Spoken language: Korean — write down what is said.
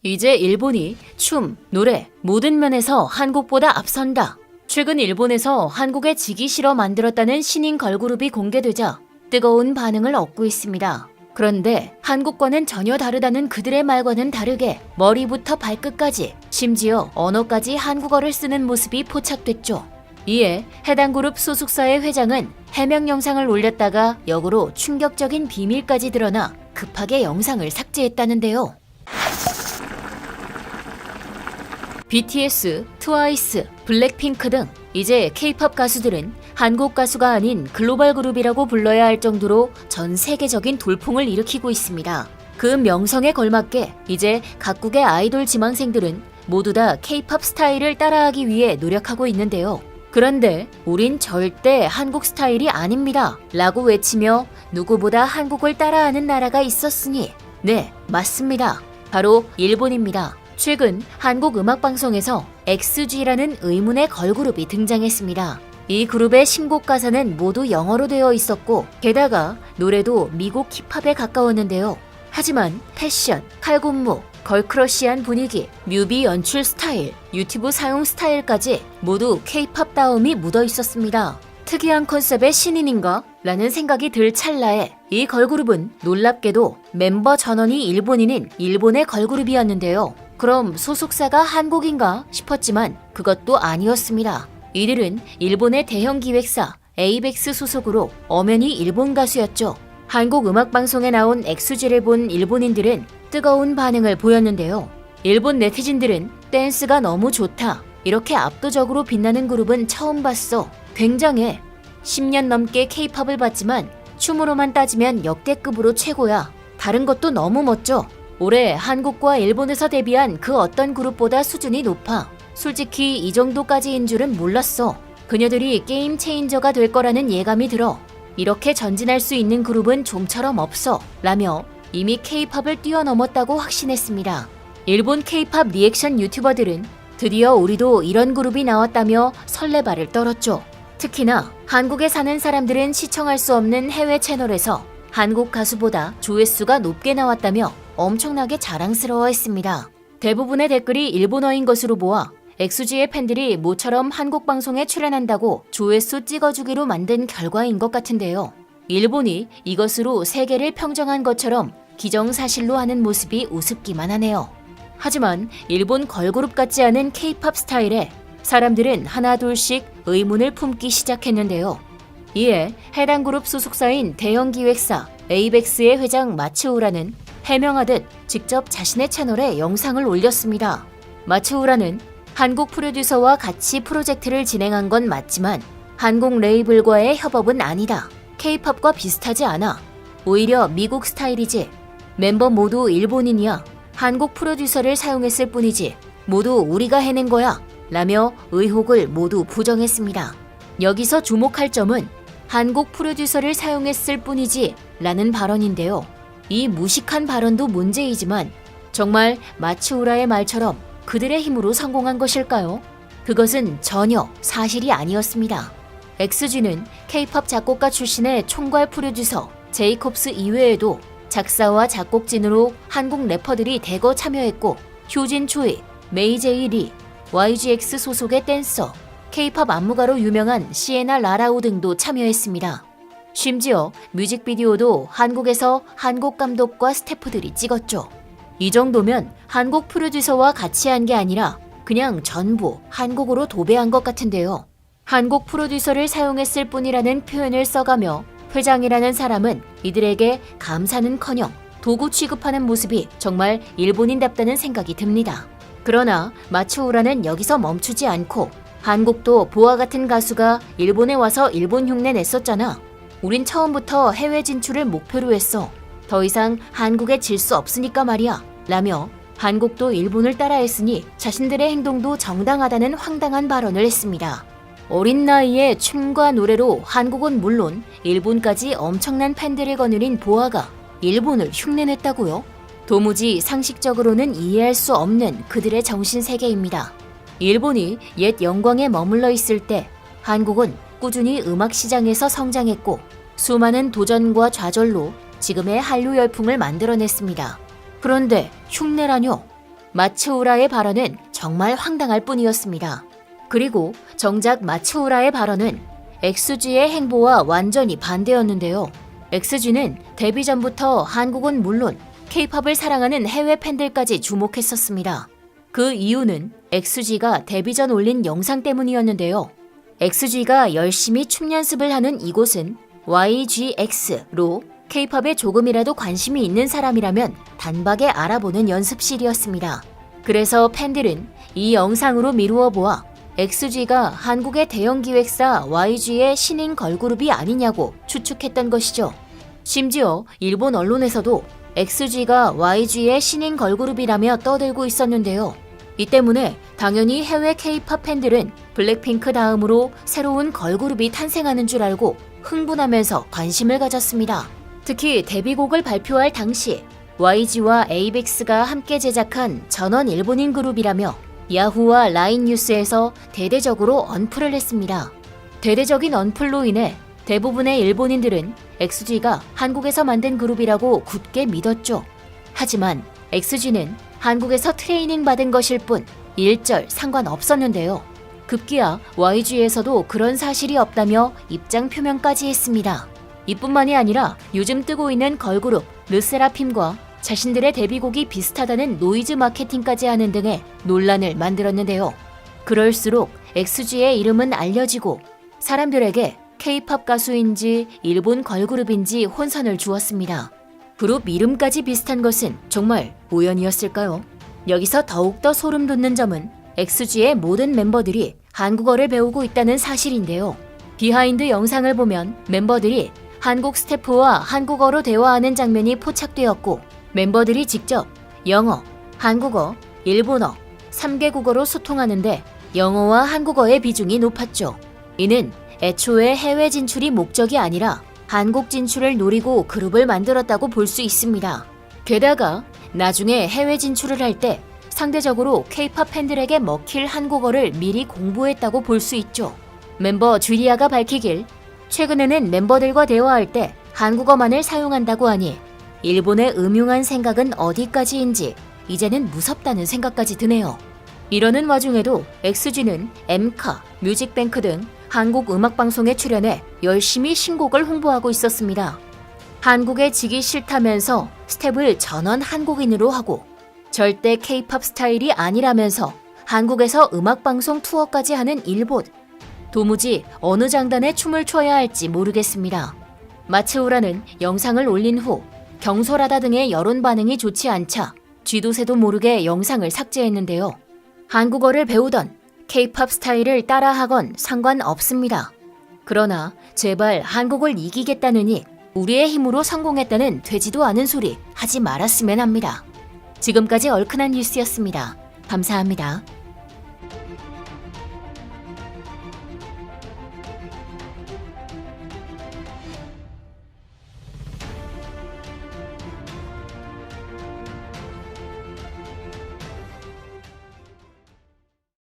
이제 일본이 춤, 노래, 모든 면에서 한국보다 앞선다. 최근 일본에서 한국에 지기 싫어 만들었다는 신인 걸그룹이 공개되자 뜨거운 반응을 얻고 있습니다. 그런데 한국과는 전혀 다르다는 그들의 말과는 다르게 머리부터 발끝까지 심지어 언어까지 한국어를 쓰는 모습이 포착됐죠. 이에 해당 그룹 소속사의 회장은 해명 영상을 올렸다가 역으로 충격적인 비밀까지 드러나 급하게 영상을 삭제했다는데요. BTS, 트와이스, 블랙핑크 등 이제 K-팝 가수들은 한국 가수가 아닌 글로벌 그룹이라고 불러야 할 정도로 전 세계적인 돌풍을 일으키고 있습니다. 그 명성에 걸맞게 이제 각국의 아이돌 지망생들은 모두 다 K-팝 스타일을 따라하기 위해 노력하고 있는데요. 그런데 우린 절대 한국 스타일이 아닙니다 라고 외치며 누구보다 한국을 따라하는 나라가 있었으니 네, 맞습니다. 바로 일본입니다. 최근 한국 음악방송에서 XG라는 의문의 걸그룹이 등장했습니다. 이 그룹의 신곡 가사는 모두 영어로 되어 있었고 게다가 노래도 미국 힙합에 가까웠는데요. 하지만 패션, 칼군무, 걸크러쉬한 분위기, 뮤비 연출 스타일, 유튜브 사용 스타일까지 모두 K-팝다움이 묻어 있었습니다. 특이한 컨셉의 신인인가? 라는 생각이 들 찰나에 이 걸그룹은 놀랍게도 멤버 전원이 일본인인 일본의 걸그룹이었는데요. 그럼 소속사가 한국인가 싶었지만 그것도 아니었습니다. 이들은 일본의 대형 기획사 에이벡스 소속으로 엄연히 일본 가수였죠. 한국 음악방송에 나온 XG를 본 일본인들은 뜨거운 반응을 보였는데요. 일본 네티즌들은 댄스가 너무 좋다. 이렇게 압도적으로 빛나는 그룹은 처음 봤어. 굉장해. 10년 넘게 K-팝을 봤지만 춤으로만 따지면 역대급으로 최고야. 다른 것도 너무 멋져. 올해 한국과 일본에서 데뷔한 그 어떤 그룹보다 수준이 높아. 솔직히 이 정도까지인 줄은 몰랐어. 그녀들이 게임 체인저가 될 거라는 예감이 들어. 이렇게 전진할 수 있는 그룹은 좀처럼 없어. 라며 이미 K-팝을 뛰어넘었다고 확신했습니다. 일본 K-팝 리액션 유튜버들은 드디어 우리도 이런 그룹이 나왔다며 설레발을 떨었죠. 특히나 한국에 사는 사람들은 시청할 수 없는 해외 채널에서 한국 가수보다 조회수가 높게 나왔다며 엄청나게 자랑스러워했습니다. 대부분의 댓글이 일본어인 것으로 보아 XG의 팬들이 모처럼 한국 방송에 출연한다고 조회수 찍어주기로 만든 결과인 것 같은데요. 일본이 이것으로 세계를 평정한 것처럼 기정사실로 하는 모습이 우습기만 하네요. 하지만 일본 걸그룹 같지 않은 K-팝 스타일에 사람들은 하나둘씩 의문을 품기 시작했는데요. 이에 해당 그룹 소속사인 대형 기획사 에이벡스의 회장 마츠우라는 해명하듯 직접 자신의 채널에 영상을 올렸습니다. 마츠우라는 한국 프로듀서와 같이 프로젝트를 진행한 건 맞지만 한국 레이블과의 협업은 아니다. K-팝과 비슷하지 않아. 오히려 미국 스타일이지. 멤버 모두 일본인이야. 한국 프로듀서를 사용했을 뿐이지. 모두 우리가 해낸 거야. 라며 의혹을 모두 부정했습니다. 여기서 주목할 점은 한국 프로듀서를 사용했을 뿐이지 라는 발언인데요. 이 무식한 발언도 문제이지만 정말 마츠우라의 말처럼 그들의 힘으로 성공한 것일까요? 그것은 전혀 사실이 아니었습니다. XG는 K-팝 작곡가 출신의 총괄 프로듀서 제이콥스 이외에도 작사와 작곡진으로 한국 래퍼들이 대거 참여했고 효진 초이, 메이제이 리, YGX 소속의 댄서, K-팝 안무가로 유명한 시에나 라라우 등도 참여했습니다. 심지어 뮤직비디오도 한국에서 한국 감독과 스태프들이 찍었죠. 이 정도면 한국 프로듀서와 같이 한 게 아니라 그냥 전부 한국어로 도배한 것 같은데요. 한국 프로듀서를 사용했을 뿐이라는 표현을 써가며 회장이라는 사람은 이들에게 감사는커녕 도구 취급하는 모습이 정말 일본인답다는 생각이 듭니다. 그러나 마츠우라는 여기서 멈추지 않고 한국도 보아 같은 가수가 일본에 와서 일본 흉내 냈었잖아. 우린 처음부터 해외 진출을 목표로 했어. 더 이상 한국에 질 수 없으니까 말이야. 라며 한국도 일본을 따라했으니 자신들의 행동도 정당하다는 황당한 발언을 했습니다. 어린 나이에 춤과 노래로 한국은 물론 일본까지 엄청난 팬들을 거느린 보아가 일본을 흉내냈다고요? 도무지 상식적으로는 이해할 수 없는 그들의 정신세계입니다. 일본이 옛 영광에 머물러 있을 때 한국은 꾸준히 음악 시장에서 성장했고 수많은 도전과 좌절로 지금의 한류 열풍을 만들어냈습니다. 그런데 흉내라뇨? 마츠우라의 발언은 정말 황당할 뿐이었습니다. 그리고 정작 마츠우라의 발언은 XG의 행보와 완전히 반대였는데요. XG는 데뷔 전부터 한국은 물론 K-팝을 사랑하는 해외 팬들까지 주목했었습니다. 그 이유는 XG가 데뷔 전 올린 영상 때문이었는데요. XG가 열심히 춤 연습을 하는 이곳은 YGX로 K-팝에 조금이라도 관심이 있는 사람이라면 단박에 알아보는 연습실이었습니다. 그래서 팬들은 이 영상으로 미루어 보아 XG가 한국의 대형 기획사 YG의 신인 걸그룹이 아니냐고 추측했던 것이죠. 심지어 일본 언론에서도 XG가 YG의 신인 걸그룹이라며 떠들고 있었는데요. 이 때문에 당연히 해외 K-팝 팬들은 블랙핑크 다음으로 새로운 걸그룹이 탄생하는 줄 알고 흥분하면서 관심을 가졌습니다. 특히 데뷔곡을 발표할 당시 YG와 에이벡스가 함께 제작한 전원 일본인 그룹이라며 야후와 라인 뉴스에서 대대적으로 언플을 했습니다. 대대적인 언플로 인해 대부분의 일본인들은 XG가 한국에서 만든 그룹이라고 굳게 믿었죠. 하지만 XG는 한국에서 트레이닝 받은 것일 뿐 일절 상관없었는데요. 급기야 YG에서도 그런 사실이 없다며 입장 표명까지 했습니다. 이뿐만이 아니라 요즘 뜨고 있는 걸그룹 르세라핌과 자신들의 데뷔곡이 비슷하다는 노이즈 마케팅까지 하는 등의 논란을 만들었는데요. 그럴수록 XG의 이름은 알려지고 사람들에게 K-팝 가수인지 일본 걸그룹인지 혼선을 주었습니다. 그룹 이름까지 비슷한 것은 정말 우연이었을까요? 여기서 더욱더 소름 돋는 점은 XG의 모든 멤버들이 한국어를 배우고 있다는 사실인데요. 비하인드 영상을 보면 멤버들이 한국 스태프와 한국어로 대화하는 장면이 포착되었고 멤버들이 직접 영어, 한국어, 일본어, 3개국어로 소통하는데 영어와 한국어의 비중이 높았죠. 이는 애초에 해외 진출이 목적이 아니라 한국 진출을 노리고 그룹을 만들었다고 볼 수 있습니다. 게다가 나중에 해외 진출을 할 때 상대적으로 K-팝 팬들에게 먹힐 한국어를 미리 공부했다고 볼 수 있죠. 멤버 주리아가 밝히길 최근에는 멤버들과 대화할 때 한국어만을 사용한다고 하니 일본의 음흉한 생각은 어디까지인지 이제는 무섭다는 생각까지 드네요. 이러는 와중에도 XG는 엠카, 뮤직뱅크 등 한국 음악방송에 출연해 열심히 신곡을 홍보하고 있었습니다. 한국에 지기 싫다면서 스텝을 전원 한국인으로 하고 절대 K-팝 스타일이 아니라면서 한국에서 음악방송 투어까지 하는 일본. 도무지 어느 장단에 춤을 춰야 할지 모르겠습니다. 마츠우라는 영상을 올린 후 경솔하다 등의 여론 반응이 좋지 않자 쥐도 새도 모르게 영상을 삭제했는데요. 한국어를 배우던 K-팝 스타일을 따라하건 상관없습니다. 그러나 제발 한국을 이기겠다느니 우리의 힘으로 성공했다는 되지도 않은 소리 하지 말았으면 합니다. 지금까지 얼큰한 뉴스였습니다. 감사합니다.